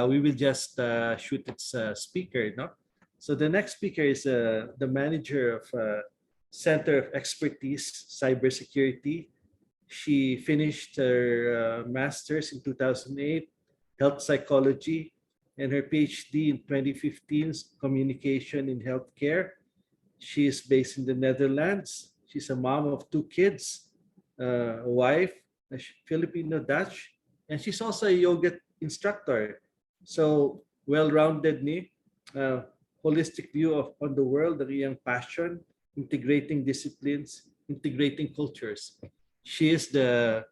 we will just shoot its speaker, no? So the next speaker is the manager of Center of Expertise Cybersecurity. She finished her master's in 2008, health psychology, and her PhD in 2015, communication in healthcare. She is based in the Netherlands. She's a mom of 2 kids, a wife, a Filipino Dutch, and she's also a yoga instructor. So well-rounded ni, holistic view on the world, the iyang passion, integrating disciplines, integrating cultures. She is the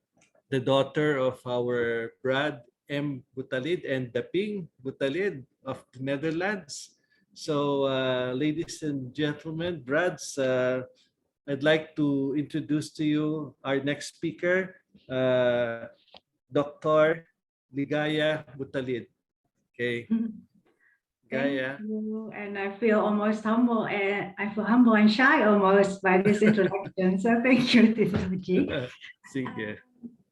daughter of our Brad M. Butalid and Daping Butalid of the Netherlands. So, ladies and gentlemen, Brads, I'd like to introduce to you our next speaker, Dr. Ligaya Butalid. Okay. Thank you. And I feel almost humble, and I feel humble and shy almost by this introduction. So thank you, Tito G.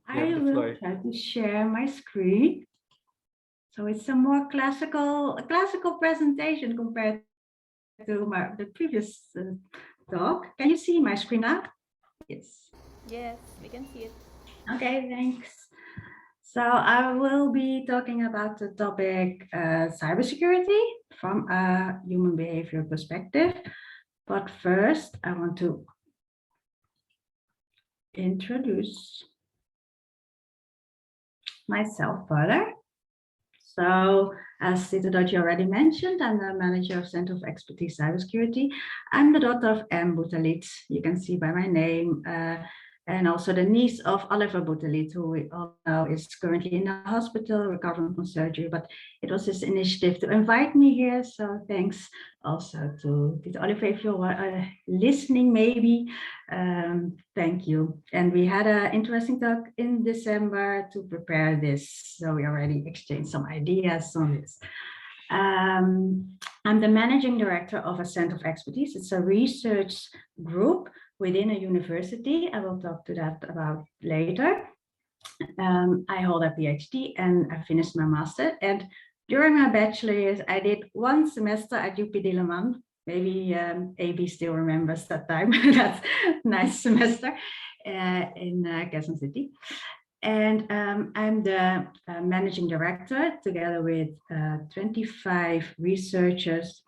I will try to share my screen. So it's a more classical presentation compared to the previous talk. Can you see my screen now? Yes. Yes, we can see it. Okay, thanks. So I will be talking about the topic cybersecurity from a human behavior perspective. But first, I want to introduce myself further. So, as Tito Dr already mentioned, I'm the manager of Center of Expertise Cybersecurity. I'm the daughter of M. Butalid, you can see by my name, and also the niece of Oliver Butalid, who we all know is currently in the hospital recovering from surgery. But it was his initiative to invite me here, so thanks also to Tito Oliver if you're listening, maybe. Thank you. And we had an interesting talk in December to prepare this, so we already exchanged some ideas on this. I'm the managing director of a Center of Expertise. It's a research group within a university. I will talk to that about later. I hold a PhD and I finished my master. And during my bachelor years, I did 1 semester at UP Diliman. Maybe AB still remembers that time. That's a nice semester in Quezon City. And I'm the managing director together with 25 researchers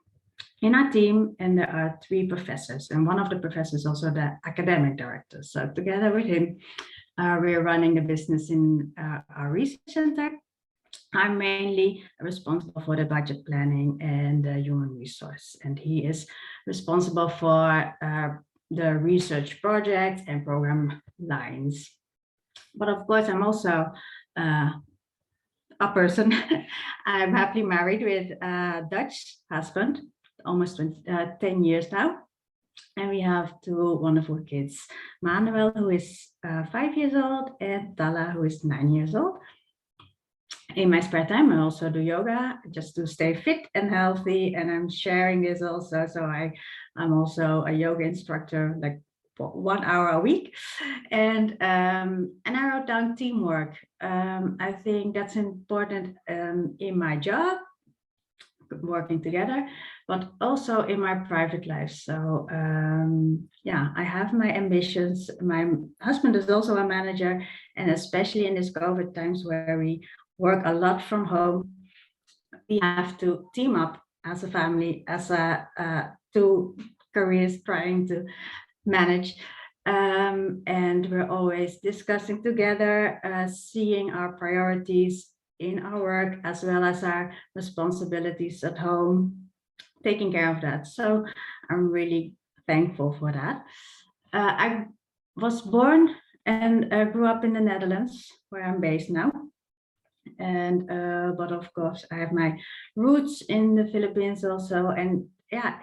in our team, and there are 3 professors, and one of the professors also the academic director. So together with him, we're running the business in our research center. I'm mainly responsible for the budget planning and the human resource, and he is responsible for the research projects and program lines. But of course, I'm also a person. I'm happily married with a Dutch husband, almost 10 years now. And we have 2 wonderful kids, Manuel, who is 5 years old, and Tala, who is 9 years old. In my spare time, I also do yoga just to stay fit and healthy. And I'm sharing this also. So I'm also a yoga instructor, like for 1 hour a week. And I wrote down teamwork. I think that's important in my job, working together, but also in my private life. So yeah, I have my ambitions. My husband is also a manager, and especially in this COVID times where we work a lot from home, we have to team up as a family, as 2 careers trying to manage. And we're always discussing together, seeing our priorities in our work as well as our responsibilities at home, taking care of that. So I'm really thankful for that. I was born and grew up in the Netherlands, where I'm based now. And but of course, I have my roots in the Philippines also. And yeah,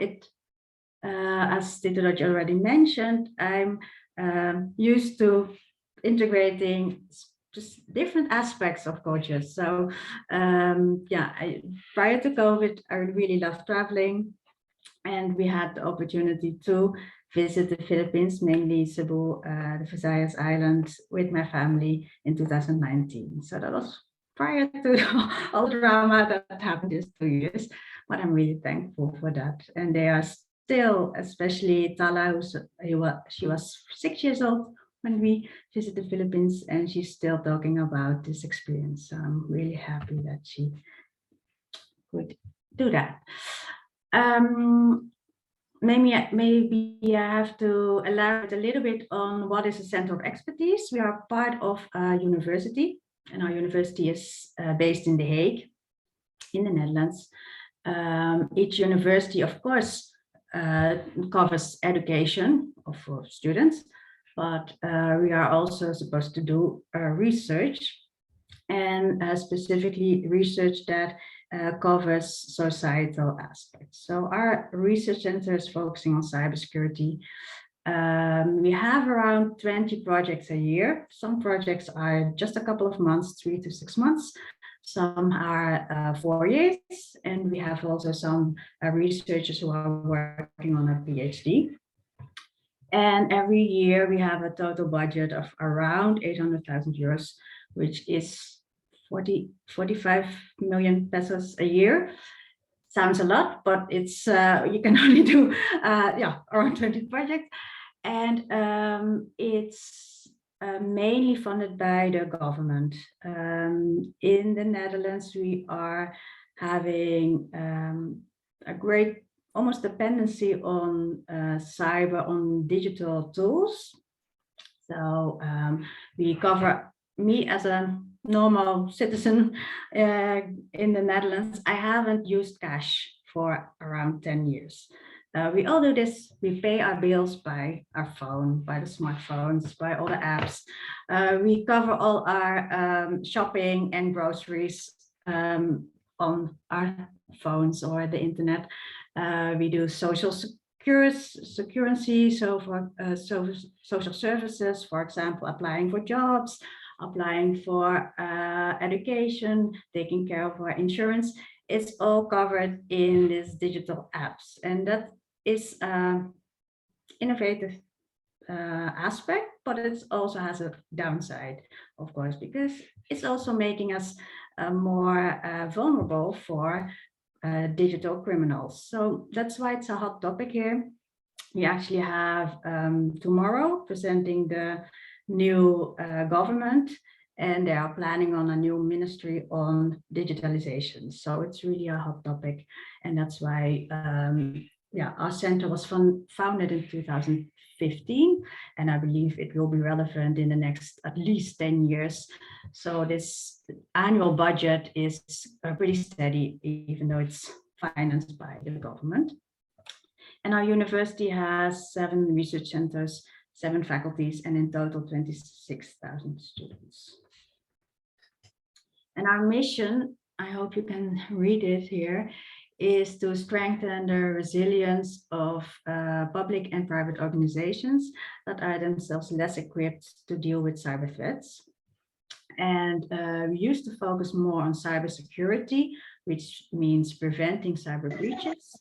as Tito Dr already mentioned, I'm used to integrating just different aspects of culture. So yeah, prior to COVID, I really loved traveling, and we had the opportunity to visit the Philippines, mainly Cebu, the Visayas Islands, with my family in 2019. So that was prior to all the drama that happened these 2 years. But I'm really thankful for that. And they are still, especially Tala, she was 6 years old when we visited the Philippines, and she's still talking about this experience. So I'm really happy that she could do that. Maybe I have to elaborate a little bit on what is a center of expertise. We are part of a university, and our university is based in The Hague, in the Netherlands. Each university, of course, covers education for students, but we are also supposed to do research, and specifically research that covers societal aspects. So our research center is focusing on cybersecurity. We have around 20 projects a year. Some projects are just a couple of months, 3 to 6 months. Some are 4 years, and we have also some researchers who are working on a PhD. And every year we have a total budget of around 800,000 euros, which is 45 million pesos a year. Sounds a lot, but it's you can only do around 20 projects, and it's mainly funded by the government. In the Netherlands, we are having a great almost dependency on cyber, on digital tools. So we cover, me as a normal citizen in the Netherlands, I haven't used cash for around 10 years. We all do this. We pay our bills by our phone, by the smartphones, by all the apps. We cover all our shopping and groceries on our phones or the internet. We do social security, so for social services, for example, applying for jobs, applying for education, taking care of our insurance. It's all covered in these digital apps, and that is innovative aspect, but it also has a downside, of course, because it's also making us more vulnerable for digital criminals. So that's why it's a hot topic here. We actually have tomorrow presenting the new government, and they are planning on a new ministry on digitalization. So it's really a hot topic, and that's why our center was founded in 2015, and I believe it will be relevant in the next at least 10 years. So this annual budget is pretty steady, even though it's financed by the government. And our university has 7 research centers, 7 faculties, and in total 26,000 students. And our mission, I hope you can read it here, is to strengthen the resilience of public and private organizations that are themselves less equipped to deal with cyber threats. And we used to focus more on cybersecurity, which means preventing cyber breaches.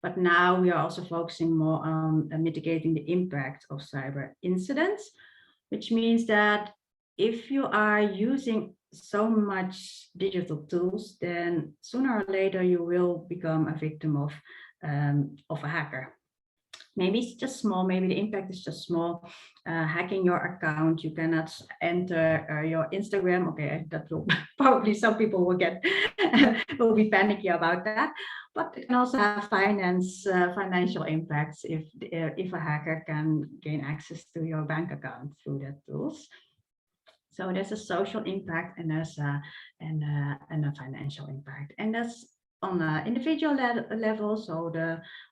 But now we are also focusing more on mitigating the impact of cyber incidents, which means that if you are using so much digital tools, then sooner or later you will become a victim of a hacker. Maybe it's just small, maybe the impact is just small. Hacking your account, you cannot enter your Instagram. Okay, that will probably some people will get will be panicky about that. But it can also have financial impacts if a hacker can gain access to your bank account through that tools. So there's a social impact, and there's a financial impact, and that's on an individual level, so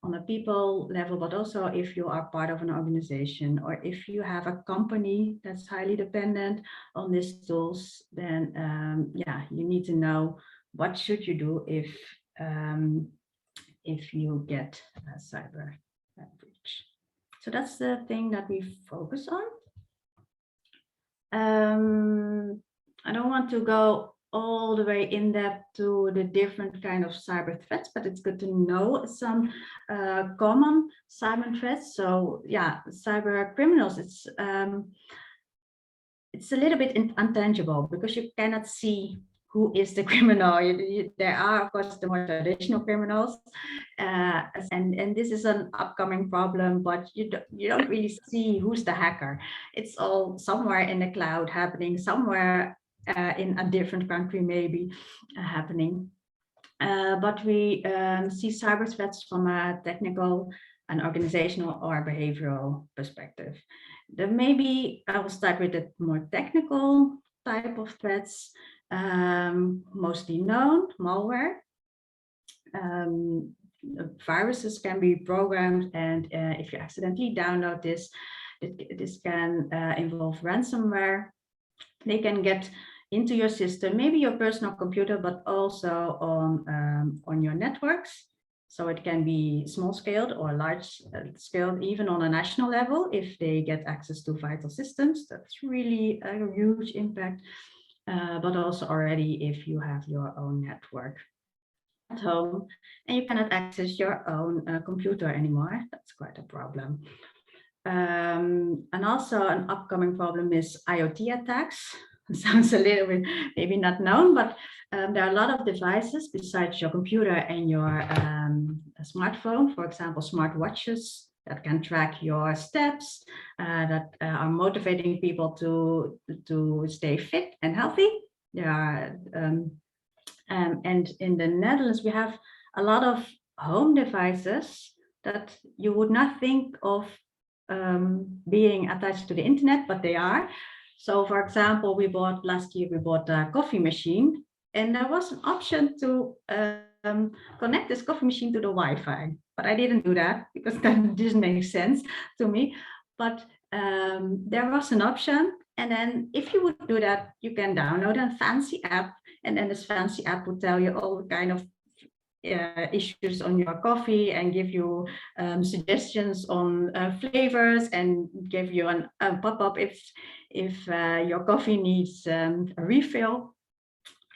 on a people level, but also if you are part of an organization or if you have a company that's highly dependent on these tools, then you need to know what should you do if you get a cyber breach. So that's the thing that we focus on. I don't want to go all the way in depth to the different kind of cyber threats, but it's good to know some common cyber threats. So cyber criminals, it's a little bit intangible because you cannot see who is the criminal. There are, of course, the more traditional criminals, and this is an upcoming problem, but you don't really see who's the hacker. It's all somewhere in the cloud happening, somewhere in a different country maybe happening. But we see cyber threats from a technical, an organizational, or behavioral perspective. Then maybe I will start with the more technical type of threats, mostly known, malware. Viruses can be programmed, and if you accidentally download this, this can involve ransomware. They can get into your system, maybe your personal computer, but also on your networks. So it can be small scaled or large scaled, even on a national level. If they get access to vital systems, that's really a huge impact. But also already if you have your own network at home and you cannot access your own computer anymore, that's quite a problem. And also an upcoming problem is IoT attacks. Sounds a little bit maybe not known, but there are a lot of devices besides your computer and your smartphone, for example, smartwatches that can track your steps, that are motivating people to stay fit and healthy. There are, and in the Netherlands, we have a lot of home devices that you would not think of being attached to the internet, but they are. So for example, last year we bought a coffee machine, and there was an option to connect this coffee machine to the Wi-Fi, but I didn't do that because that didn't make sense to me. But there was an option, and then if you would do that, you can download a fancy app, and then this fancy app would tell you all the kind of issues on your coffee and give you suggestions on flavors and give you a pop-up if your coffee needs a refill.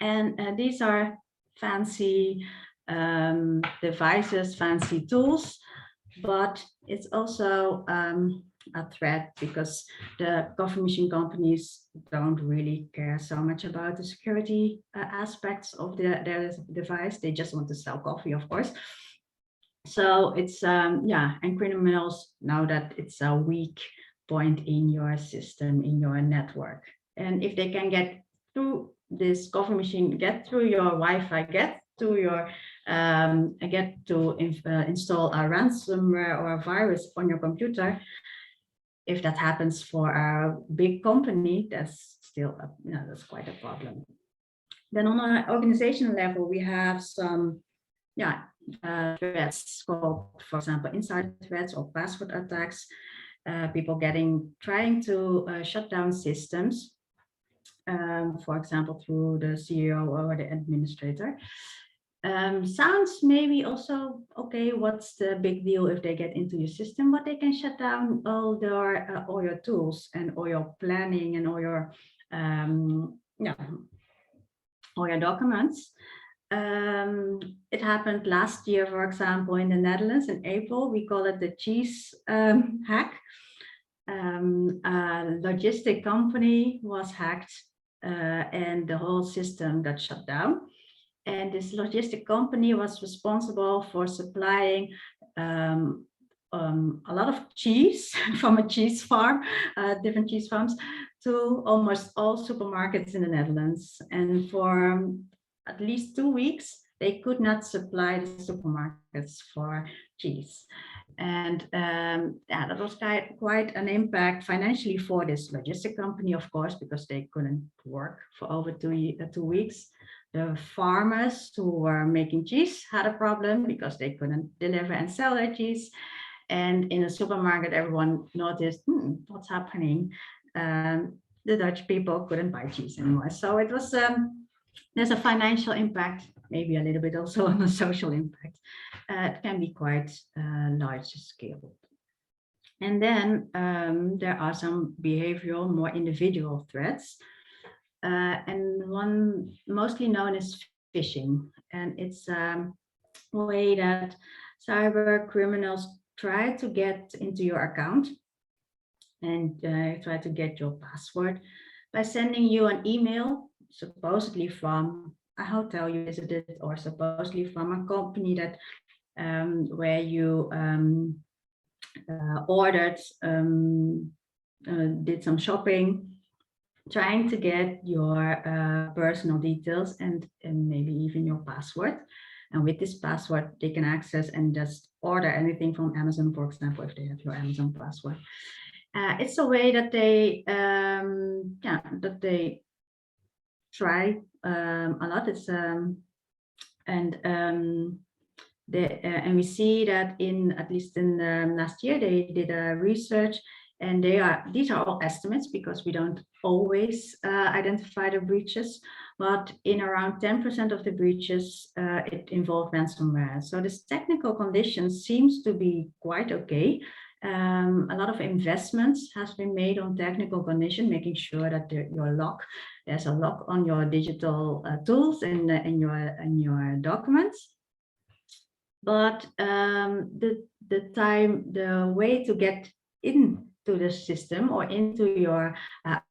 And these are fancy devices, fancy tools, but it's also a threat because the coffee machine companies don't really care so much about the security aspects of their device. They just want to sell coffee, of course. So it's, yeah, and criminals know that it's a weak point in your system, in your network. And if they can get through this coffee machine, get through your Wi-Fi, get to your install a ransomware or a virus on your computer. If that happens for a big company, that's still that's quite a problem. Then on an organizational level, we have some threats called, for example, insider threats or password attacks. People trying to shut down systems, for example, through the CEO or the administrator. Sounds maybe also okay. What's the big deal if they get into your system? But they can shut down all your tools and all your planning and all your documents. It happened last year, for example, in the Netherlands in April. We call it the cheese hack. A logistic company was hacked and the whole system got shut down. And this logistic company was responsible for supplying a lot of cheese from a cheese farm, different cheese farms, to almost all supermarkets in the Netherlands. And for at least 2 weeks, they could not supply the supermarkets for cheese. And that was quite an impact financially for this logistic company, of course, because they couldn't work for over 2 weeks. The farmers who were making cheese had a problem because they couldn't deliver and sell their cheese. And in a supermarket, everyone noticed, what's happening? The Dutch people couldn't buy cheese anymore. So it was, there's a financial impact, maybe a little bit also on a social impact. It can be quite large scale. And then there are some behavioral, more individual threats. And one mostly known as phishing. And it's a way that cyber criminals try to get into your account and try to get your password by sending you an email supposedly from a hotel you visited, or supposedly from a company that where you ordered, did some shopping, trying to get your personal details and maybe even your password. And with this password, they can access and just order anything from Amazon, for example, if they have your Amazon password. It's a way that they, that they try a lot. It's and we see that in, at least in last year, they did a research, and these are all estimates because we don't always identify the breaches, but in around 10% of the breaches, it involved ransomware. So this technical condition seems to be quite okay. A lot of investments has been made on technical condition, making sure that there's a lock on your digital tools and in your documents. But the way to get into the system or into your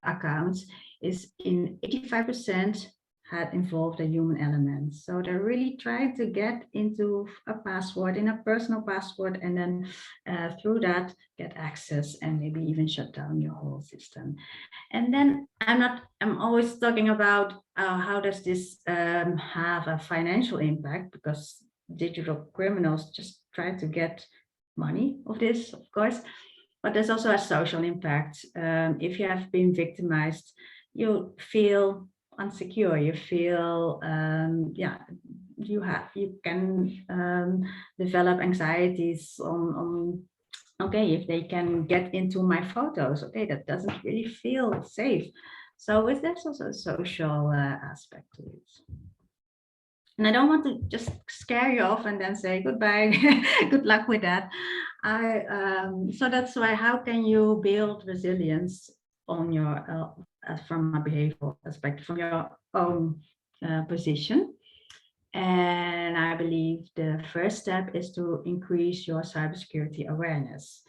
accounts is in 85% had involved a human element. So they're really trying to get into a password, in a personal password, and then through that get access and maybe even shut down your whole system. And then I'm always talking about how does this have a financial impact, because digital criminals just try to get money of this, of course, but there's also a social impact. If you have been victimized, you feel insecure, you feel, you can develop anxieties on, okay, if they can get into my photos, okay, that doesn't really feel safe. So there's also a social aspect to it. And I don't want to just scare you off and then say goodbye, good luck with that. So that's why, how can you build resilience on your, from a behavioral perspective, from your own position? And I believe the first step is to increase your cybersecurity awareness.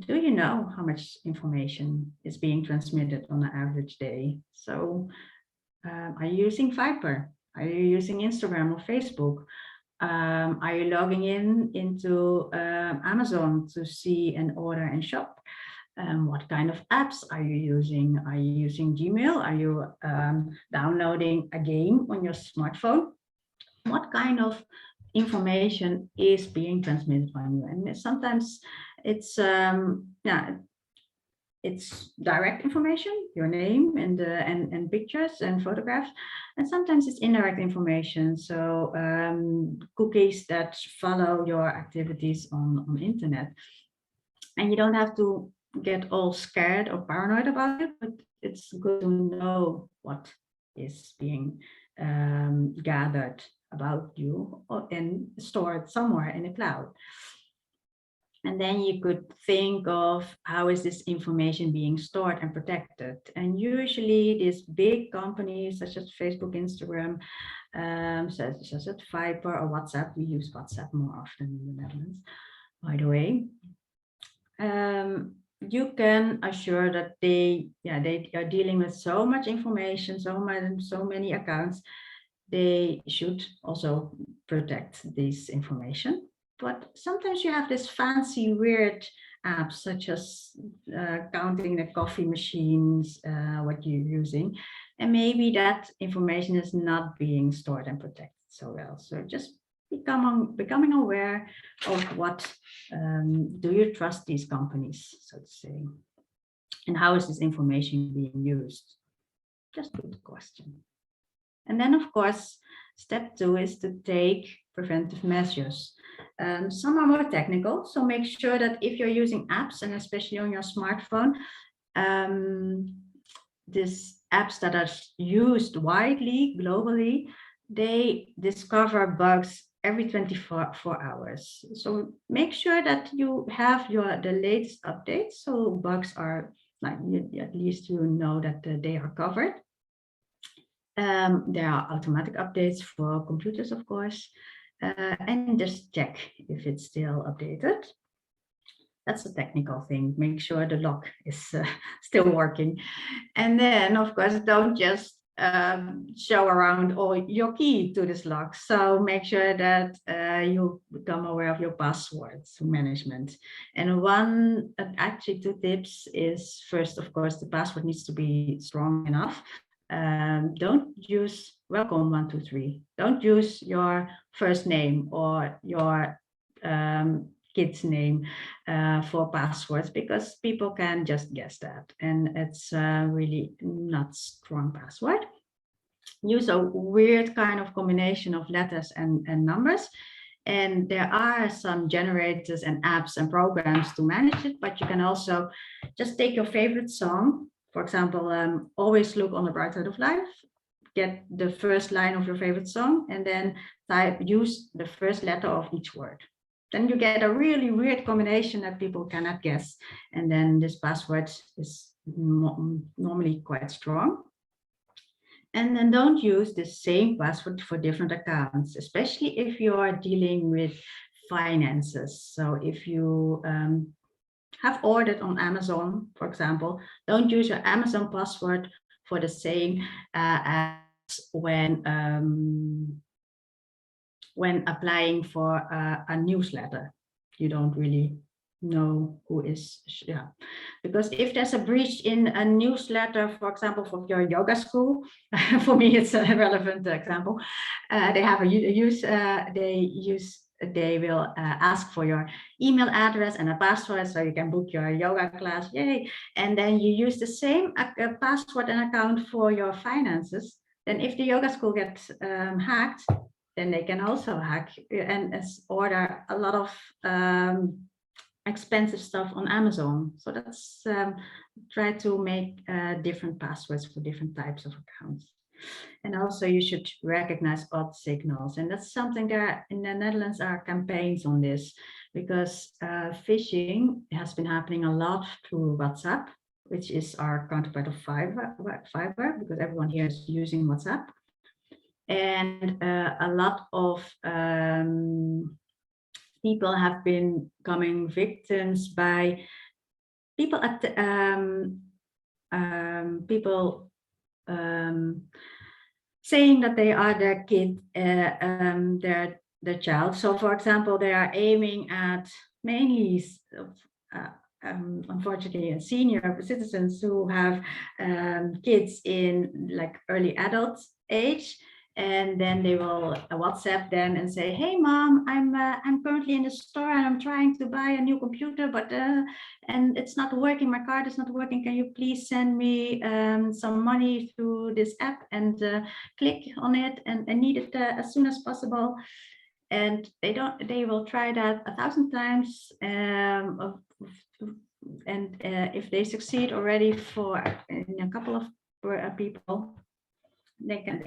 Do you know how much information is being transmitted on an average day? So are you using Viper? Are you using Instagram or Facebook? Are you logging into Amazon to see and order and shop? What kind of apps are you using? Are you using Gmail? Are you downloading a game on your smartphone? What kind of information is being transmitted on you? And sometimes it's it's direct information, your name and pictures and photographs, and sometimes it's indirect information. So cookies that follow your activities on the internet. And you don't have to get all scared or paranoid about it, but it's good to know what is being gathered about you and stored somewhere in the cloud. And then you could think of how is this information being stored and protected. And usually these big companies such as Facebook, Instagram, such as Viber or WhatsApp, we use WhatsApp more often in the Netherlands, by the way. You can assure that they are dealing with so much information, so many accounts. They should also protect this information. But sometimes you have this fancy, weird apps, such as counting the coffee machines, what you're using, and maybe that information is not being stored and protected so well. So just becoming aware of what do you trust these companies, so to say, and how is this information being used? Just a good question. And then, of course, step 2 is to take preventive measures. Some are more technical, so make sure that if you're using apps, and especially on your smartphone, these apps that are used widely, globally, they discover bugs every 24 hours. So make sure that you have the latest updates, so bugs are, like, at least you know that they are covered. There are automatic updates for computers, of course, and just check if it's still updated. That's a technical thing. Make sure the lock is still working. And then, of course, don't just show around or your key to this lock. So make sure that you become aware of your passwords management. And one, actually 2 tips is, first, of course, the password needs to be strong enough. Don't use welcome 123. Don't use your first name or your kid's name for passwords, because people can just guess that, and it's really not strong password. Use a weird kind of combination of letters and numbers, and there are some generators and apps and programs to manage it, but you can also just take your favorite song, for example, Always Look on the Bright Side of Life, get the first line of your favorite song, and then use the first letter of each word. Then you get a really weird combination that people cannot guess. And then this password is normally quite strong. And then don't use the same password for different accounts, especially if you are dealing with finances. So if you have ordered on Amazon, for example, don't use your Amazon password for the same as when applying for a newsletter. You don't really know who is, because if there's a breach in a newsletter, for example, for your yoga school, for me it's a relevant example, they have they will ask for your email address and a password so you can book your yoga class, yay. And then you use the same password and account for your finances. Then if the yoga school gets hacked, then they can also hack and order a lot of expensive stuff on Amazon. So that's try to make different passwords for different types of accounts. And also you should recognize odd signals. And that's something there in the Netherlands are campaigns on this, because phishing has been happening a lot through WhatsApp, which is our counterpart of Fiverr, because everyone here is using WhatsApp. And a lot of people have been becoming victims by people at saying that they are their kid, their child. So, for example, they are aiming at mainly, unfortunately, senior citizens who have kids in like early adult age. And then they will WhatsApp them and say, "Hey, mom, I'm currently in the store and I'm trying to buy a new computer, but and it's not working. My card is not working. Can you please send me some money through this app and click on it and need it as soon as possible?" And they will try that 1,000 times. And if they succeed already for in a couple of people, they can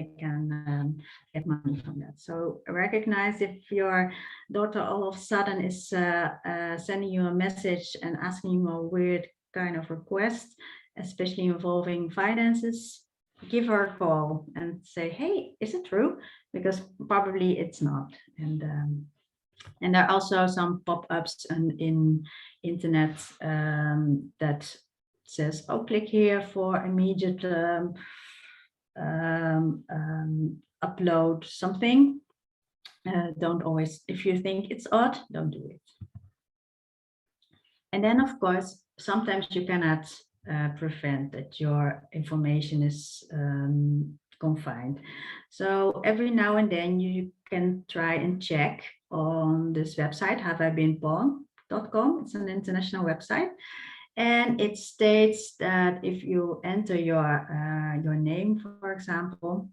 get money from that. So recognize if your daughter all of a sudden is sending you a message and asking you a weird kind of request, especially involving finances, give her a call and say, "Hey, is it true?" Because probably it's not. And there are also some pop-ups in internet that says, "Oh, click here for immediate upload something." Don't always, if you think it's odd, don't do it. And then, of course, sometimes you cannot prevent that your information is confined. So every now and then you can try and check on this website, haveibeenpawned.com. It's an international website. And it states that if you enter your name, for example,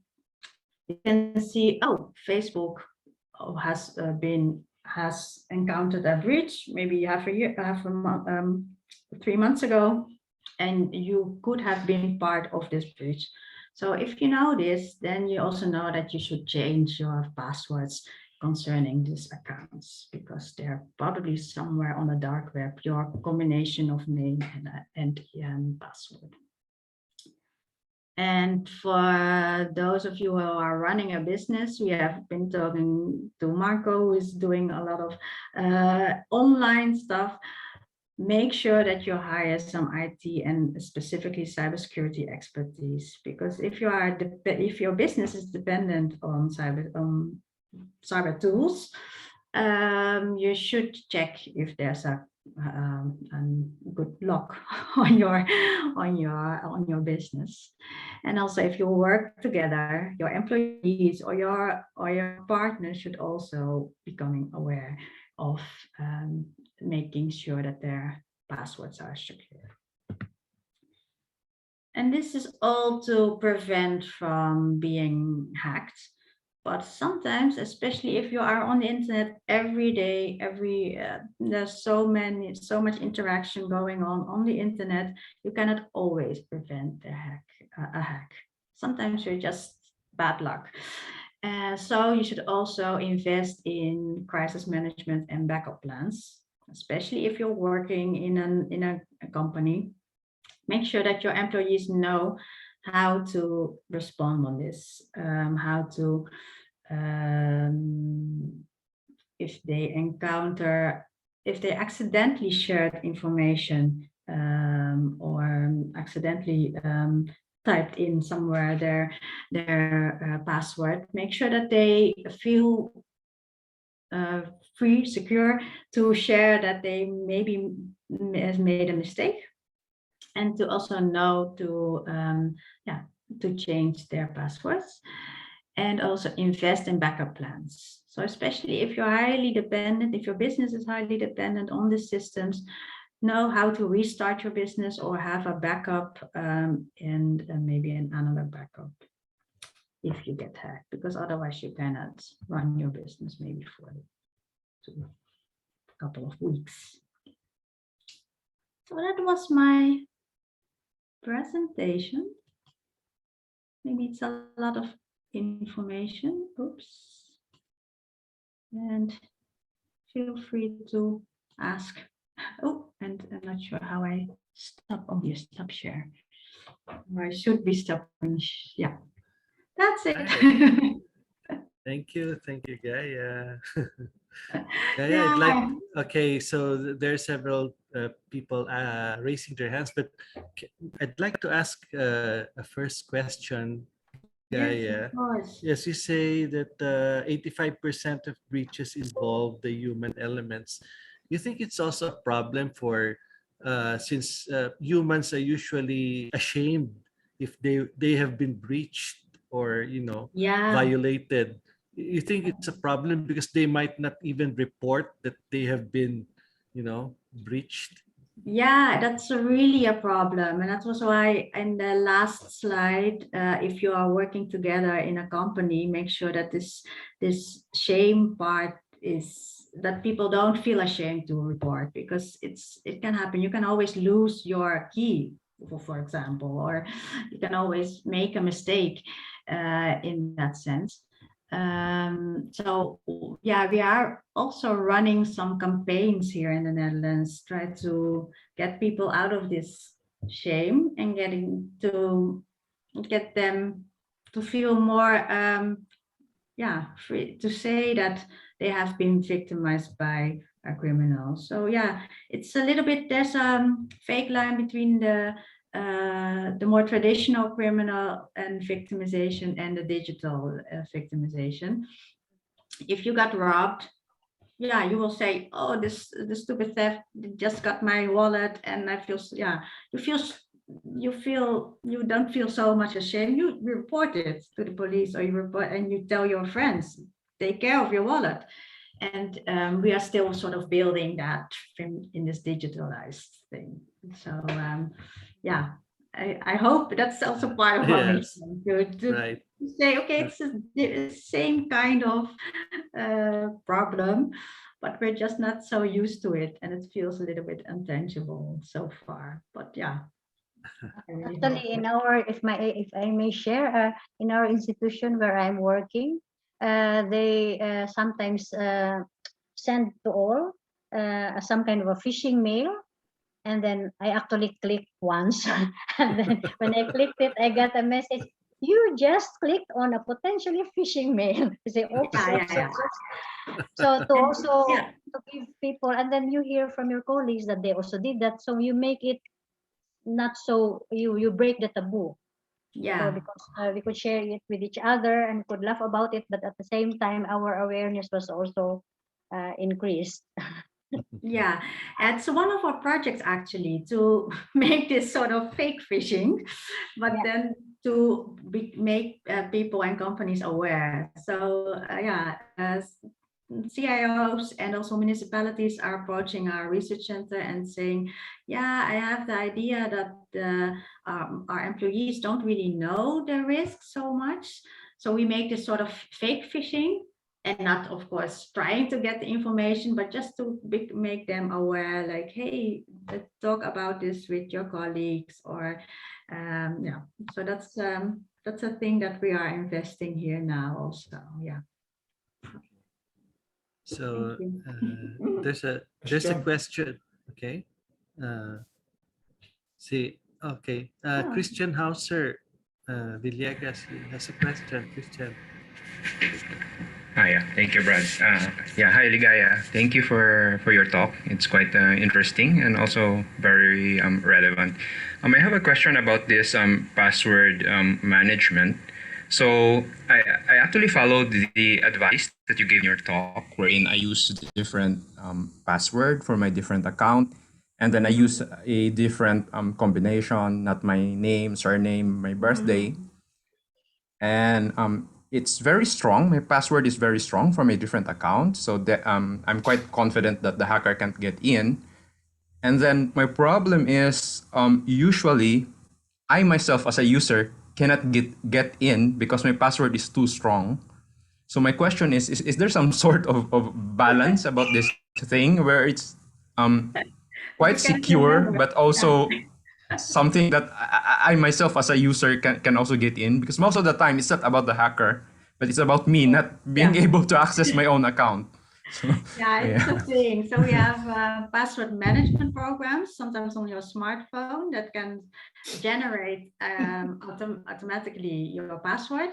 you can see, oh, Facebook has encountered a breach. Maybe you have 3 months ago, and you could have been part of this breach. So if you know this, then you also know that you should change your passwords concerning these accounts, because they're probably somewhere on the dark web, your combination of name and password. And for those of you who are running a business, we have been talking to Marco, who is doing a lot of online stuff. make sure that you hire some IT and specifically cybersecurity expertise, because if if your business is dependent on cyber tools, you should check if there's a good lock on your business. And also, if you work together, your employees or your partners should also becoming aware of making sure that their passwords are secure. And this is all to prevent from being hacked. But sometimes, especially if you are on the internet every day, there's so much interaction going on the internet, you cannot always prevent a hack. Sometimes you're just bad luck. So you should also invest in crisis management and backup plans, especially if you're working in a company. Make sure that your employees know how to respond on this, how to, if they accidentally shared information or accidentally typed in somewhere their password, make sure that they feel free, secure to share that they maybe has made a mistake, and to also know to change their passwords, and also invest in backup plans. So especially if you're highly dependent, if your business is highly dependent on the systems, know how to restart your business or have a backup and maybe another backup if you get hacked, because otherwise you cannot run your business maybe for a couple of weeks. So that was my presentation. Maybe it's a lot of information. Oops. And feel free to ask. Oh, and I'm not sure how I stop. Oh, you stop share. Or I should be stopping. Yeah, that's it. Thank you, Gaia. Gaia, Yeah. I'd like. Okay, so there are several people raising their hands, but I'd like to ask a first question, Gaia. Yes, of course. Yes, you say that 85% of breaches involve the human elements. You think it's also a problem for since humans are usually ashamed if they have been breached or Yeah. violated. You think it's a problem because they might not even report that they have been breached? Yeah, that's really a problem. And that was why in the last slide, if you are working together in a company, make sure that this shame part is that people don't feel ashamed to report, because it can happen. You can always lose your key, for example, or you can always make a mistake in that sense. So yeah, we are also running some campaigns here in the Netherlands, try to get people out of this shame and get them to feel more free to say that they have been victimized by a criminal. So yeah, it's a little bit, there's a fake line between the more traditional criminal and victimization and the digital victimization. If you got robbed, yeah, you will say, oh, this stupid theft just got my wallet, and I feel, yeah, you don't feel so much ashamed. You report it to the police, or you tell your friends, take care of your wallet. And we are still sort of building that in this digitalized thing. So yeah, I hope that's also part of our mission to say, okay, it's the same kind of problem, but we're just not so used to it, and it feels a little bit intangible so far. But yeah. Actually, if I may share, in our institution where I'm working, they sometimes send to all some kind of a phishing mail, and then I actually click once, and then when I clicked it, I got a message. you just clicked on a potentially phishing mail. You say, oops, Yeah, oops, yeah, oops, oops. So to And also yeah, to give people, and then you hear from your colleagues that they also did that. So you make it not so, you break the taboo. So yeah. because we could share it with each other and could laugh about it, but at the same time, our awareness was also increased. Yeah, it's one of our projects actually to make this sort of fake phishing, but Yeah. then to make people and companies aware. So yeah, as CIOs and also municipalities are approaching our research center and saying, yeah, I have the idea that our employees don't really know the risk so much. So we make this sort of fake phishing and not, of course, trying to get the information, but just to make them aware, like, hey, let's talk about this with your colleagues, or yeah. So that's a thing that we are investing here now also. Yeah. So Thank you. there's a question. Okay. Uh, see. Okay. Oh, Christian Hauser Villegas has a question. Christian. Yeah, thank you, Brad. Yeah, hi, Ligaya. Thank you for your talk. It's quite interesting and also very relevant. I have a question about this password management. So I actually followed the advice that you gave in your talk, wherein I use different password for my different account, and then I use a different combination, not my name, surname, my birthday, and it's very strong. My password is very strong from a different account, so that I'm quite confident that the hacker can't get in. And then my problem is usually I myself as a user cannot get in because my password is too strong. So my question is there some sort of balance about this thing where it's um, if quite you can't secure, remember. but Yeah. also something that I myself as a user can also get in, because most of the time it's not about the hacker, but it's about me not being Yeah. able to access my own account. So Yeah, it's yeah. a thing. So we have password management programs, sometimes on your smartphone, that can generate automatically your password.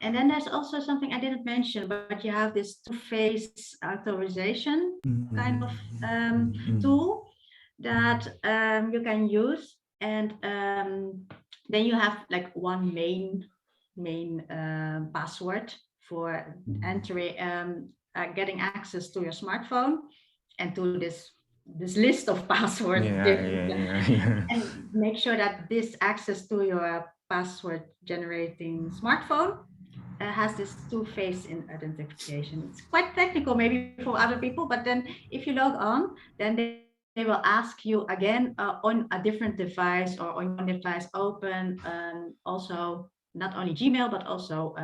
And then there's also something I didn't mention, but you have this two-phase authorization kind of tool that you can use, and then you have like one main password for entering getting access to your smartphone and to this list of passwords, Yeah. and make sure that this access to your password generating smartphone has this two-phase in identification. It's quite technical maybe for other people, but then if you log on, then they will ask you again on a different device or on one device open, also not only Gmail, but also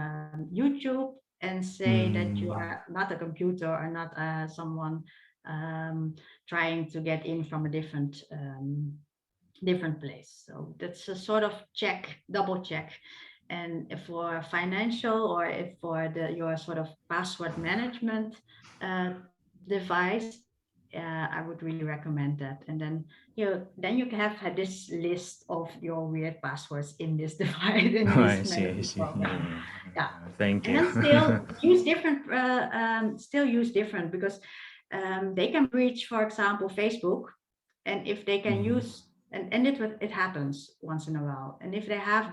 YouTube, and say that you are not a computer or not someone trying to get in from a different place. So that's a sort of double check. And if for financial, or if for your sort of password management device, I would really recommend that. And then you can have this list of your weird passwords in this device, in Oh, this I see. I management see. program. Yeah. Thank And you. then still use different, because they can breach, for example, Facebook, and if they can use, and it happens once in a while, and if they have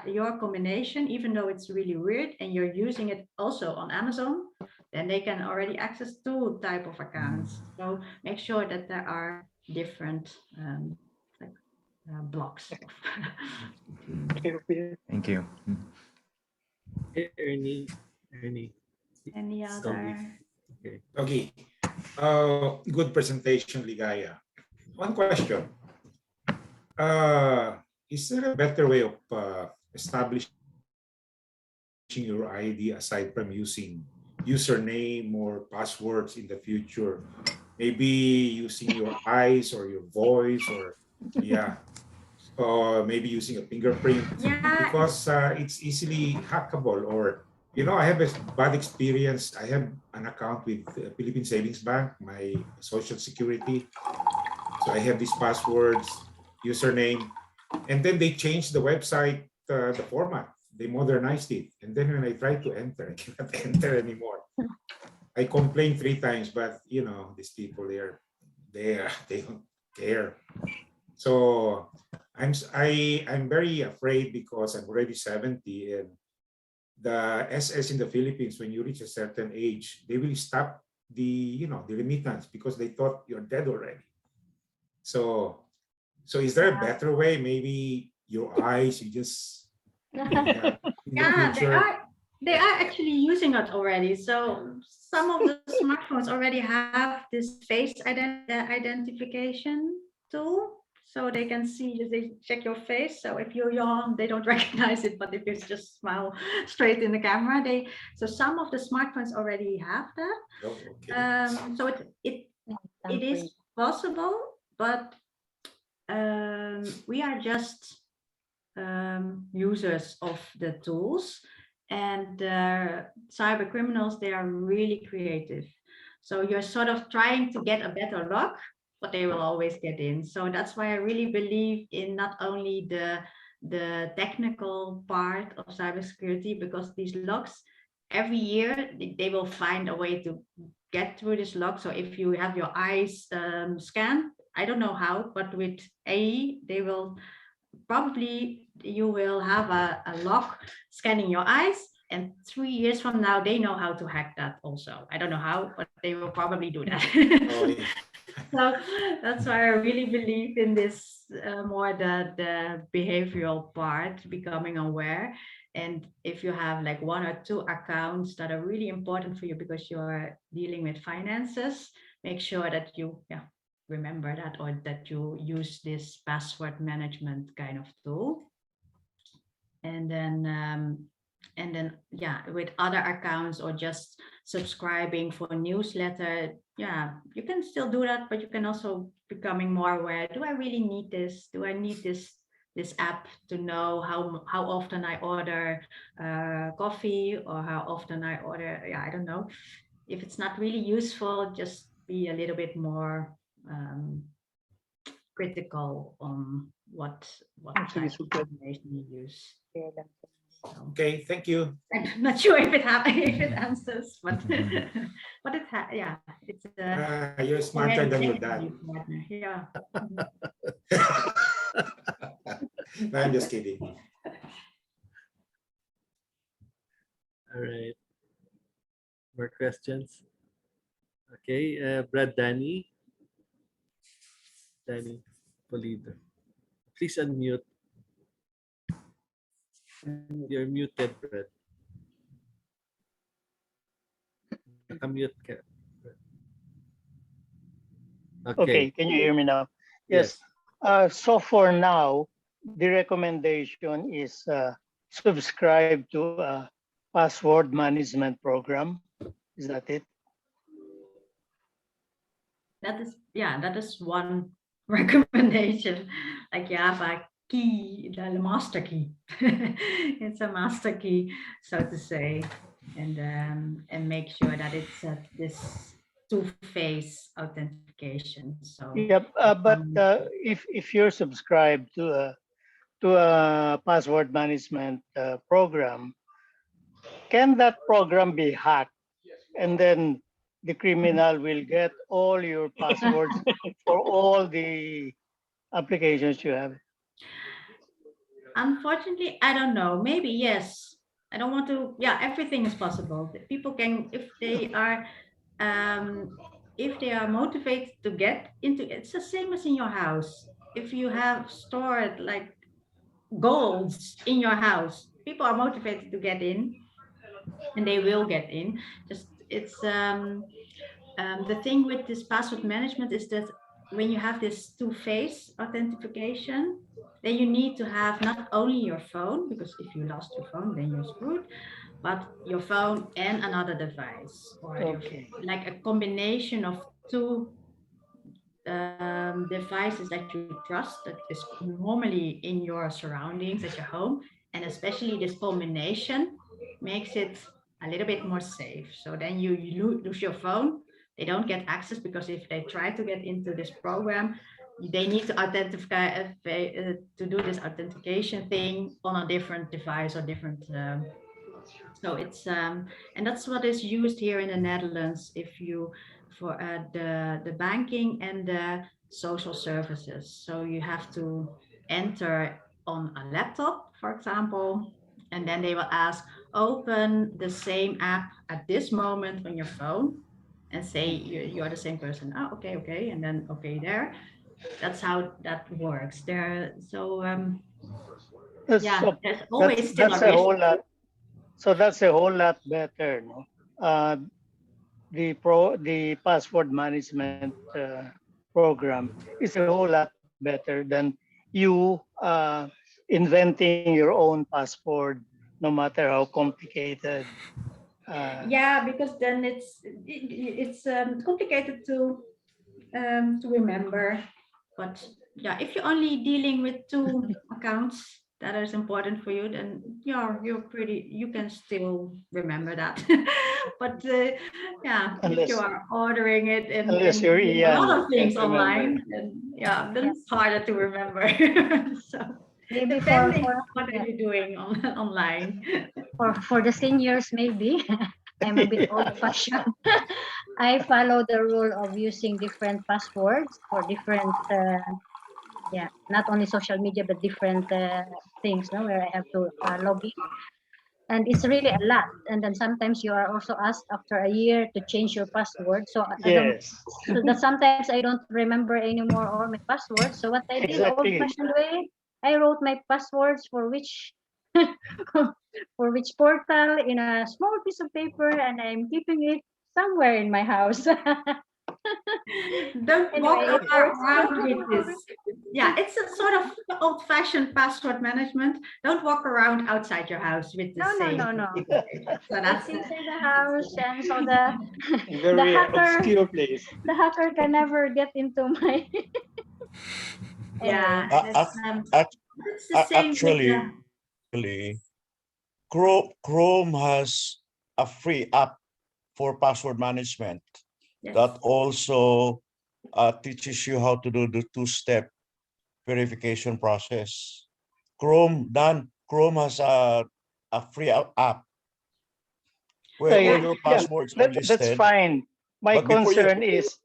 your combination, even though it's really weird, and you're using it also on Amazon, then they can already access two type of accounts. So make sure that there are different like, blocks of Thank you. Ernie. any Sorry. other. Okay. Okay. Good presentation, Ligaya. One question. Is there a better way of establishing your ID aside from using username or passwords in the future? Maybe using your eyes or your voice, or yeah, or maybe using a fingerprint, Yeah. because it's easily hackable. Or I have a bad experience. I have an account with Philippine Savings Bank, my social security. So I have these passwords, username, and then they changed the website, the format. they modernized it. And then when I tried to enter, I cannot enter anymore. I complained 3 times, but you know, these people they don't care. So I'm very afraid because I'm already 70, and the SS in the Philippines, when you reach a certain age, they will stop the remittance because they thought you're dead already. So is there a better way? Maybe your eyes, you just in the Yeah, future. they are actually using it already. So some of the smartphones already have this face identification tool. So they can see, they check your face. So if you're young, they don't recognize it. But if you just smile straight in the camera, so some of the smartphones already have that. Oh, okay. So it is possible, but we are just users of the tools, and cyber criminals, they are really creative. So you're sort of trying to get a better lock, but they will always get in. So that's why I really believe in not only the technical part of cybersecurity, because these locks every year they will find a way to get through this lock. So if you have your eyes scanned, I don't know how, but with AI, they will probably, you will have a lock scanning your eyes, and 3 years from now they know how to hack that also. I don't know how, but they will probably do that. Oh, yeah. So that's why I really believe in this, more the behavioral part, becoming aware. And if you have like 1 or 2 accounts that are really important for you because you are dealing with finances, make sure that you remember that, or that you use this password management kind of tool. And then with other accounts, or just subscribing for a newsletter, you can still do that, but you can also becoming more aware. Do I really need this? Do I need this app to know how often I order coffee, or how often I order? I don't know. If it's not really useful, just be a little bit more critical on what type of information you use. Okay, thank you. I'm not sure if it answers, but but it's You're smarter than your dad. Yeah. No, I'm just kidding. All right. More questions? Okay, Brad Danny Pulido. Please unmute. You're muted, Brad. Nakamute ka. Okay, can you hear me now? Yes. So for now, the recommendation is subscribe to a password management program. Is that it? That is one recommendation. Like you have a key, the master key. It's a master key, so to say, and make sure that it's this two-phase authentication. So yep. But if you're subscribed to a password management program, can that program be hacked, and then the criminal will get all your passwords for all the applications you have? Unfortunately, I don't know. Maybe yes. I don't want to. Yeah, everything is possible. People can, if they are motivated to get into. It's the same as in your house. If you have stored like golds in your house, people are motivated to get in, and they will get in. Just it's the thing with this password management is that when you have this two-phase authentication, then you need to have not only your phone, because if you lost your phone, then you're screwed, but your phone and another device, or like a combination of two devices that you trust, that is normally in your surroundings at your home, and especially this combination makes it a little bit more safe. So then you lose your phone, they don't get access, because if they try to get into this program, they need to identify to do this authentication thing on a different device or different. So it's and that's what is used here in the Netherlands if you for the banking and the social services. So you have to enter on a laptop, for example, and then they will ask open the same app at this moment on your phone and say you're the same person. Oh, okay, okay, and then okay there. That's how that works. There, so yeah, So there's always still that's a a risk. whole lot. So that's a whole lot better, no? The password management program is a whole lot better than you inventing your own password, no matter how complicated. Yeah, because then it's complicated to remember. But yeah, if you're only dealing with two accounts that is important for you, then you're pretty. You can still remember that. But yeah, if you Unless are ordering it unless and you're doing a lot Ian, of things can't remember. online, then Yeah. it's harder to remember. So Maybe depending on what are you doing online. for the seniors, maybe. I'm a bit old fashioned. I follow the rule of using different passwords for different, yeah, not only social media, but different things, no, where I have to log in. And it's really a lot. And then sometimes you are also asked after a year to change your password. So I don't, Yes, so that sometimes I don't remember anymore all my passwords. So what I did old exactly. fashioned way, I wrote my passwords for which for which portal in a small piece of paper, and I'm keeping it somewhere in my house. Don't walk Anyway, it works. around with this. Yeah, it's a sort of old-fashioned password management. Don't walk around outside your house with the No, no, same no, no. piece of paper. So It's that's inside the house, and so the In the very hacker obscure place. the hacker can never get into my. Anyway, yeah, Uh, ac- it's the same with the actually, Chrome has a free app for password management yes. that also teaches you how to do the two-step verification process. Chrome has a free app where all Yeah, your yeah, passwords are that's listed. fine. My But before you, concern is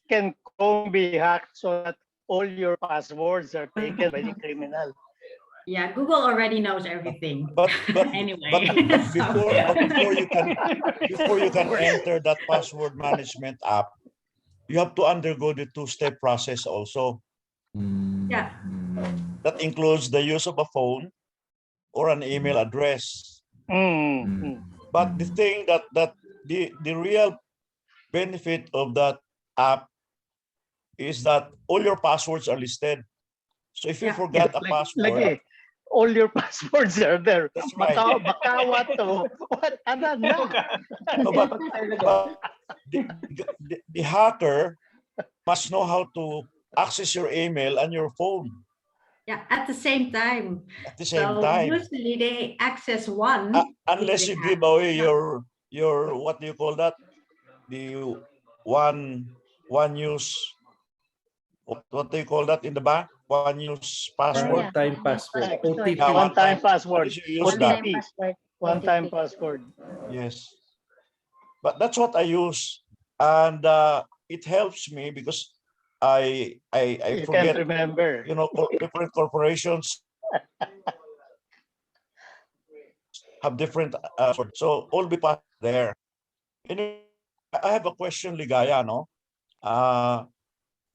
can Chrome be hacked so that all your passwords are taken by the criminal? Yeah, Google already knows everything. but Anyway, so before you can enter that password management app, you have to undergo the two-step process also. yeah, That includes the use of a phone or an email address. Mm. But the thing that the real benefit of that app is that all your passwords are listed. So if you yeah. forgot a Like password, all your passwords are there. that's right. Bakawa to. What? Ano na? No, but the hacker must know how to access your email and your phone Yeah, at the same time. at the same So time. usually they access one. Unless you give away your what do you call that? The one use what do you call that in the bank? One use password. yeah, One-time one password, password. OTP. Yeah, One time password. Unless you use One that. time password. One time OTP. password. Yes. But that's what I use, and it helps me because I You can't forget, remember. different corporations have different so all be passed there. Anyway, I have a question, Ligaya, no?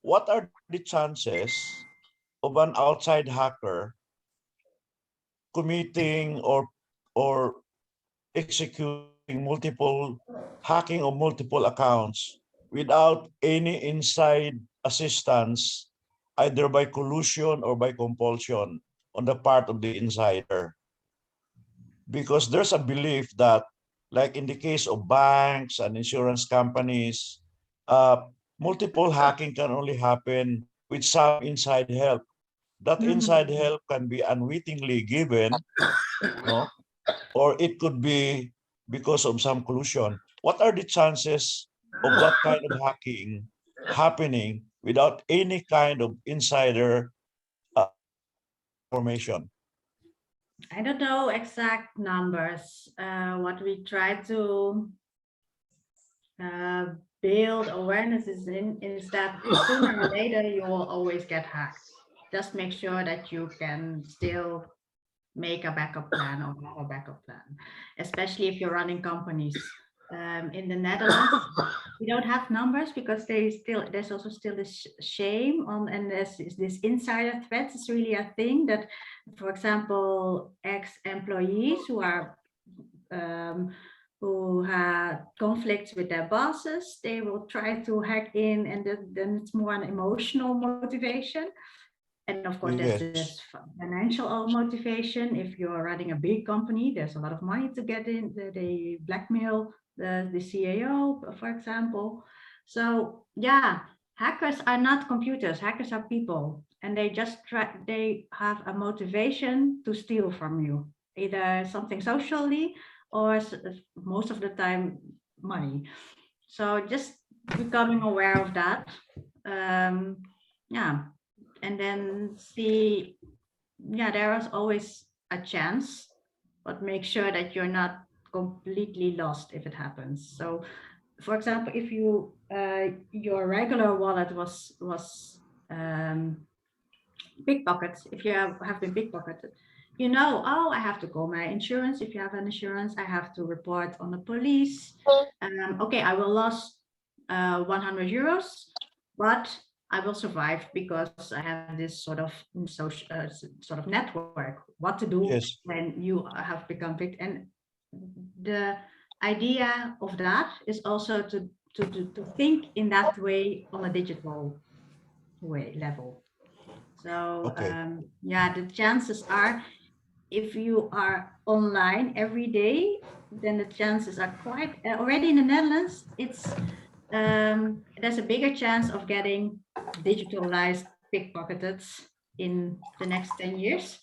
What are the chances of an outside hacker committing or executing multiple hacking of multiple accounts without any inside assistance, either by collusion or by compulsion on the part of the insider? Because there's a belief that, like in the case of banks and insurance companies, multiple hacking can only happen with some inside help. That inside help can be unwittingly given, no? Or it could be because of some collusion. What are the chances of that kind of hacking happening without any kind of insider information? I don't know exact numbers. What we try to build awareness is that sooner or later you will always get hacked. Just make sure that you can still make a backup plan or have a backup plan, especially if you're running companies. In the Netherlands, we don't have numbers because there's also still this shame on, and there's this insider threats is really a thing that, for example, ex-employees who had conflicts with their bosses, they will try to hack in, and then it's more an emotional motivation. And of course, there's this financial motivation. If you're running a big company, there's a lot of money to get in. They blackmail the CAO, for example. So yeah, hackers are not computers. Hackers are people, and they have a motivation to steal from you, either something socially or most of the time money. So just becoming aware of that. Yeah. And then see, yeah, there is always a chance, but make sure that you're not completely lost if it happens. So, for example, if your regular wallet was pickpockets, if you have been pickpocketed, oh, I have to call my insurance. If you have an insurance, I have to report on the police. Okay, I will lose 100 euros, but I will survive because I have this sort of social sort of network. What to do when you have become victim? And the idea of that is also to think in that way on a digital level. So yeah, the chances are, if you are online every day, then the chances are quite already in the Netherlands. There's a bigger chance of getting digitalized pickpocketed in the next 10 years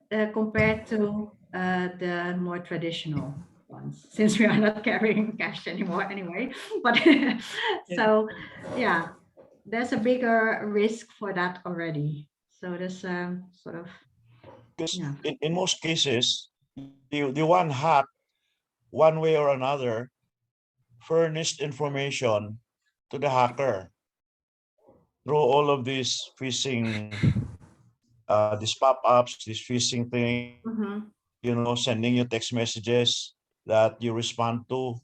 compared to the more traditional ones, since we are not carrying cash anymore anyway. But so yeah, there's a bigger risk for that already. So there's sort of, Because yeah. in most cases, the one hack, one way or another, furnished information to the hacker through all of these phishing, these pop-ups, these phishing thing, sending you text messages that you respond to.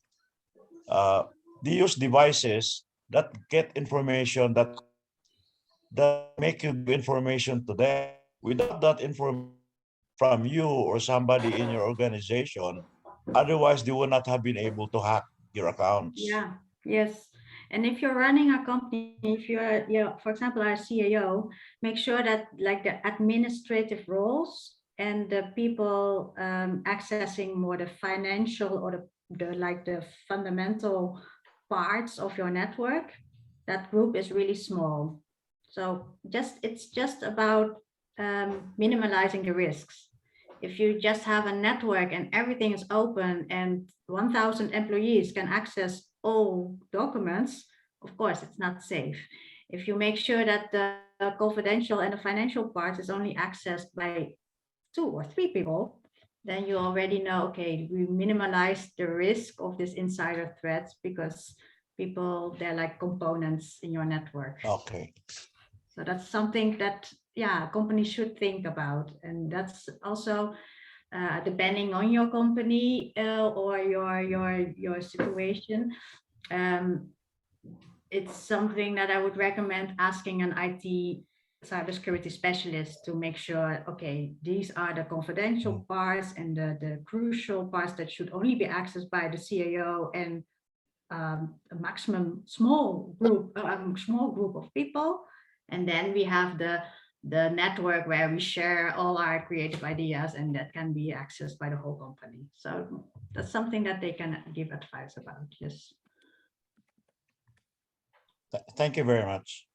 They use devices that get information that make you give information to them. Without that information from you or somebody in your organization, otherwise they would not have been able to hack your accounts. Yeah, yes. And if you're running a company, if you're, for example, our CAO, make sure that like the administrative roles and the people accessing more the financial or the fundamental parts of your network, that group is really small. So it's just about minimizing the risks. If you just have a network and everything is open and 1,000 employees can access all documents, of course, it's not safe. If you make sure that the confidential and the financial part is only accessed by 2 or 3 people, then you already know, okay, we minimize the risk of this insider threats because people, they're like components in your network. Okay. So that's something that, yeah, companies should think about. And that's also depending on your company or your situation. It's something that I would recommend asking an IT cybersecurity specialist to make sure, okay, these are the confidential parts and the crucial parts that should only be accessed by the CIO and a maximum small group of people. And then we have the network where we share all our creative ideas, and that can be accessed by the whole company. So that's something that they can give advice about. Yes. Thank you very much.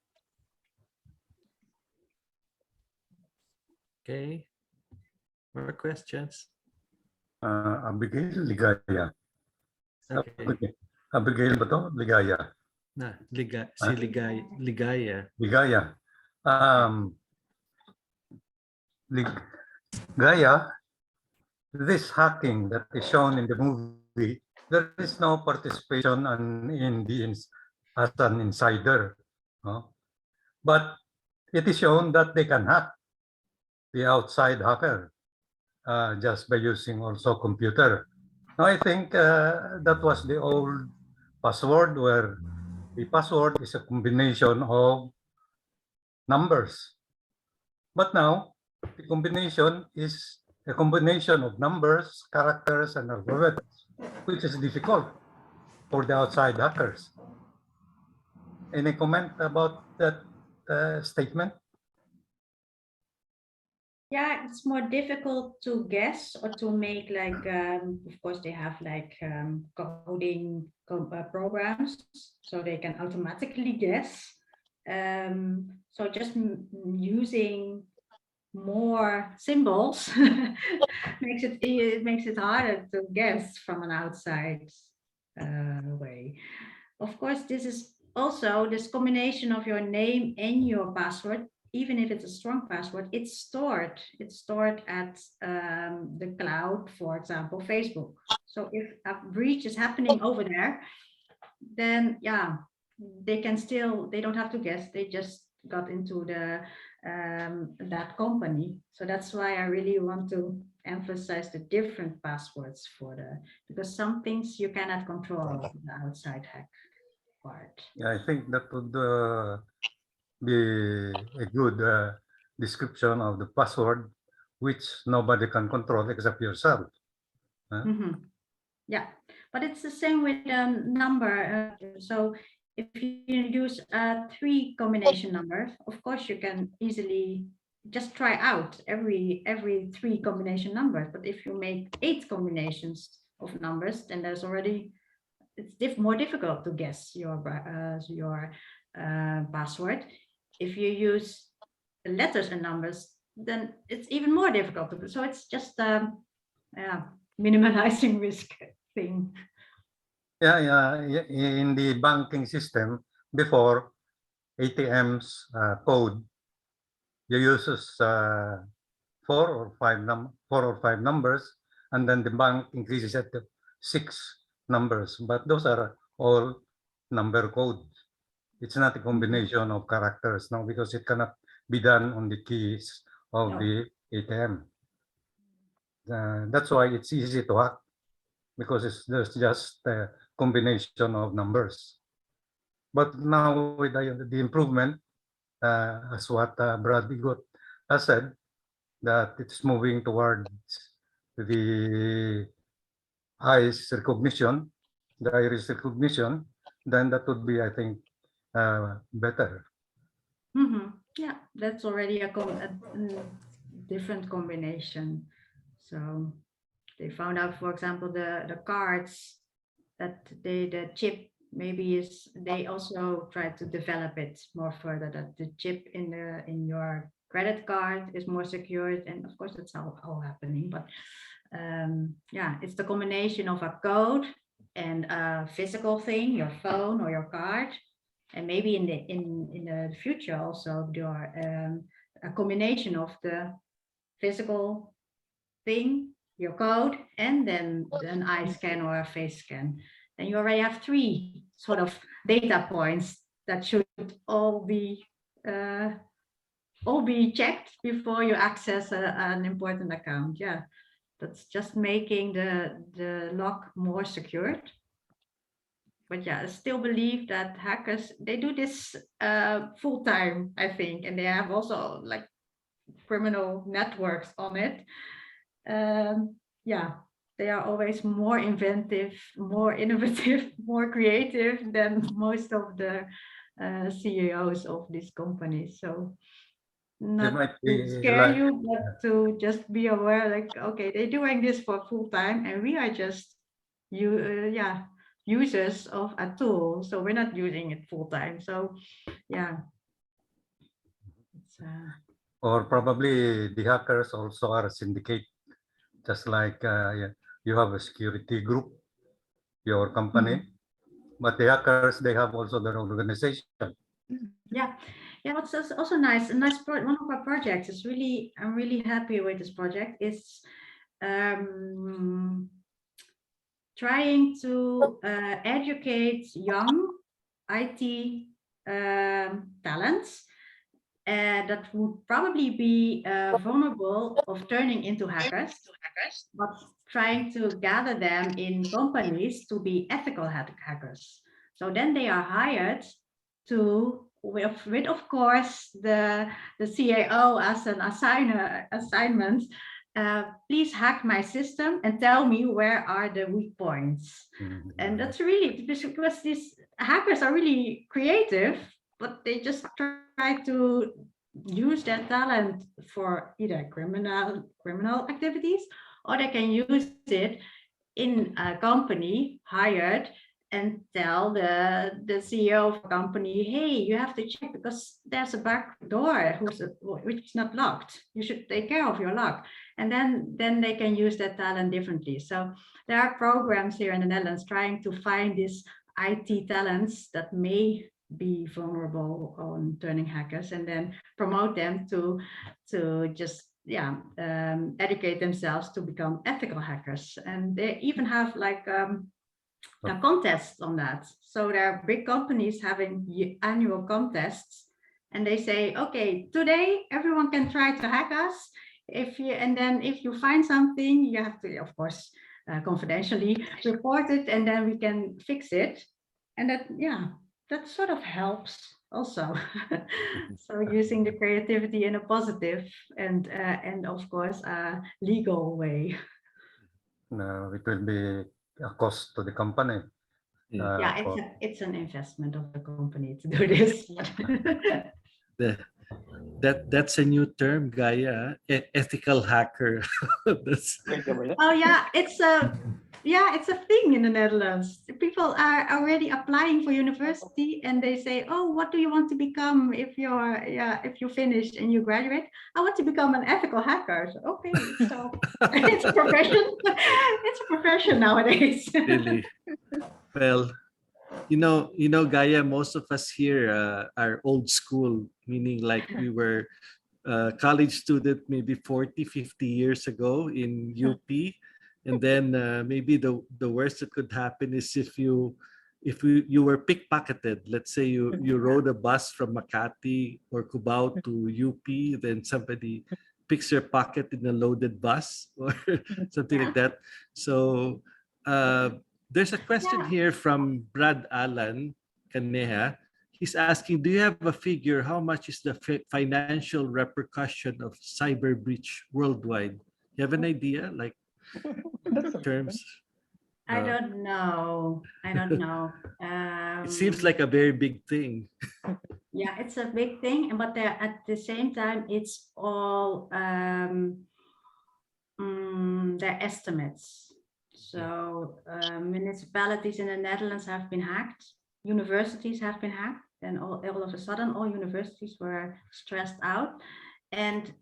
Okay. More questions? Abigail Ligaya. Okay. Abigail ba to? Ligaya. Si Ligaya. Ligaya. Ligaya, this hacking that is shown in the movie, there is no participation as an insider. No? But it is shown that they can hack the outside hacker just by using also computer. Now, I think that was the old password where the password is a combination of numbers. But now, the combination is a combination of numbers, characters, and alphabets, which is difficult for the outside hackers. Any comment about that statement? Yeah, it's more difficult to guess or to make like, of course, they have like coding programs, so they can automatically guess. So just using more symbols makes it harder to guess from an outside way. Of course, this is also this combination of your name and your password. Even if it's a strong password, it's stored. It's stored at the cloud, for example, Facebook. So if a breach is happening over there, then yeah, they don't have to guess. They just got into that company. So that's why I really want to emphasize the different passwords because some things you cannot control the outside hack part. Yeah, I think that would be a good description of the password, which nobody can control except yourself. Yeah, but it's the same with number. So if you use 3 combination numbers, of course you can easily just try out every 3 combination numbers. But if you make 8 combinations of numbers, then it's more difficult to guess your password. If you use letters and numbers, then it's even more difficult to. So it's just minimizing risk thing. Yeah. In the banking system, before ATM's code, you uses 4 or 5 numbers, and then the bank increases it to 6 numbers. But those are all number codes. It's not a combination of characters now because it cannot be done on the keys of the ATM. That's why it's easy to hack because there's just a combination of numbers. But now with the improvement, as what Brad Bigot has said, that it's moving towards the iris recognition, then that would be, I think, better. Yeah, that's already a different combination. So they found out, for example, the cards that the chip maybe they also tried to develop it more further, that the chip in your credit card is more secured, and of course that's all happening. But yeah, it's the combination of a code and a physical thing, your phone or your card, and maybe in the future also your a combination of the physical thing, your code, and then an eye scan or a face scan. Then you already have 3 sort of data points that should all be checked before you access an important account. Yeah, that's just making the lock more secured. But yeah, I still believe that hackers, they do this full time, I think, and they have also like criminal networks on it. Yeah, they are always more inventive, more innovative, more creative than most of the CEOs of these companies. So not to scare you, but to just be aware, like, okay, they're doing this for full time, and we are just users of a tool, so we're not using it full time. So yeah, or probably the hackers also are a syndicate, just like you have a security group, your company, But the hackers, they have also their organization. Yeah, yeah. What's also nice, a nice one of our projects is really, I'm really happy with this project. Is um, trying to educate young IT talents that would probably be vulnerable of turning into hackers, but trying to gather them in companies to be ethical hackers. So then they are hired to, with of course the CAO as an assignment. Please hack my system and tell me where are the weak points. And that's really because these hackers are really creative, but they just try to use that talent for either criminal activities, or they can use it in a company hired and tell the CEO of the company, hey, you have to check because there's a back door which is not locked. You should take care of your lock. And then they can use that talent differently. So there are programs here in the Netherlands trying to find these IT talents that may be vulnerable on turning hackers, and then promote them to just educate themselves to become ethical hackers. And they even have like a contest on that. So there are big companies having annual contests, and they say, okay, today everyone can try to hack us. If you find something, you have to, of course, confidentially report it, and then we can fix it. And that sort of helps also. So using the creativity in a positive and of course a legal way. It will be a cost to the company. Yeah, it's an investment of the company to do this. That's a new term, Gaia. Ethical hacker. That's Oh yeah, it's a thing in the Netherlands. People are already applying for university, and they say, "Oh, what do you want to become if you finish and you graduate?" I want to become an ethical hacker. So, okay, so it's a profession. It's a profession nowadays. really well. Gaia. Most of us here are old school, meaning like we were college student maybe 40, 50 years ago in UP. And then maybe the worst that could happen is if you were pickpocketed. Let's say you rode a bus from Makati or Cubao to UP, then somebody picks your pocket in a loaded bus or something like that. So there's a question here from Brad Alan Caneha. He's asking, do you have a figure? How much is the financial repercussion of cyber breach worldwide? You have an idea, like terms? I don't know. It seems like a very big thing. Yeah, it's a big thing, but at the same time, it's all their estimates. So municipalities in the Netherlands have been hacked. Universities have been hacked, and all of a sudden, all universities were stressed out. And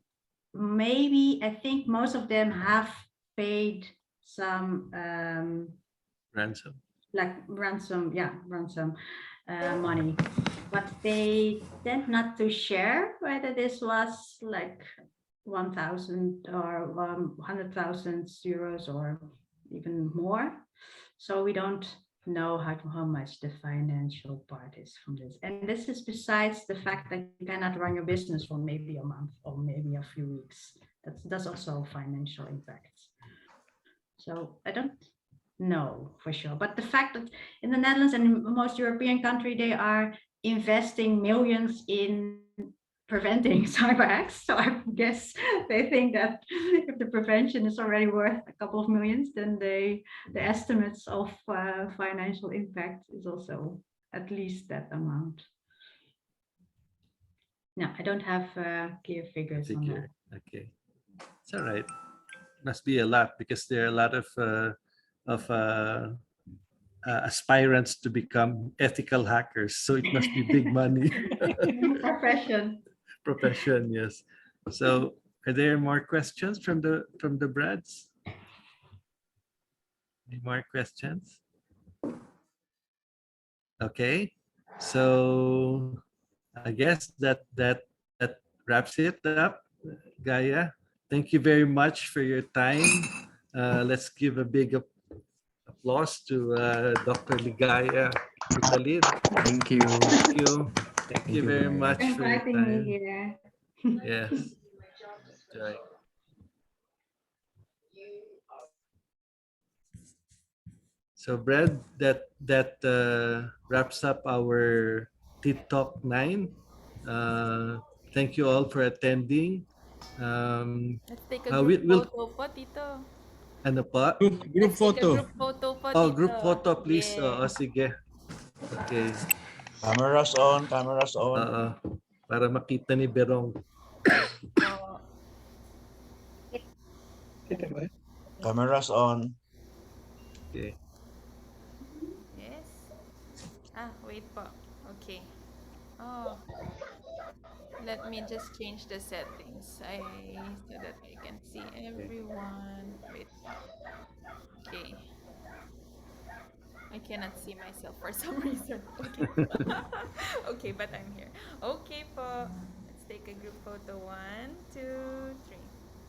maybe I think most of them have paid some Ransom. like ransom money, but they tend not to share whether this was like 1,000 or 100,000 euros or even more. So we don't know how much the financial part is from this. And this is besides the fact that you cannot run your business for maybe a month or maybe a few weeks. That's also financial impacts. So I don't know for sure. But the fact that in the Netherlands and in most European countries, they are investing millions in preventing cyber hacks. So I guess they think that if the prevention is already worth a couple of millions, then the estimates of financial impact is also at least that amount. No, I don't have clear figures on that. Okay, it's all right. Must be a lot because there are a lot of aspirants to become ethical hackers. So it must be big money. Profession, yes. So are there more questions from the Brads? Any more questions? Okay, so I guess that wraps it up, Gaia. Thank you very much for your time. Let's give a big applause to Dr. Ligaya Butalid. Thank you. Thank you. Thank Thank you you, very Gaia. much For for your inviting me time. here. Yes. Joy. So Brad, that wraps up our TID Talk 9. Thank you all for attending. Let's take a We group will photo po, Tito. ano pa? Group Let's take a photo. group photo po, Oh, Tito. group photo please. Yeah. Oo, sige. Okay. Cameras on, cameras on. Oo. Para makita ni Berong. Po. Cameras on. Okay. Yes. Ah, wait po. Okay. Oh, let me just change the settings. So that I can see everyone. Wait po. Okay. I cannot see myself for some reason. Okay. Okay, but I'm here. Okay po. Let's take a group photo. 1, 2, 3.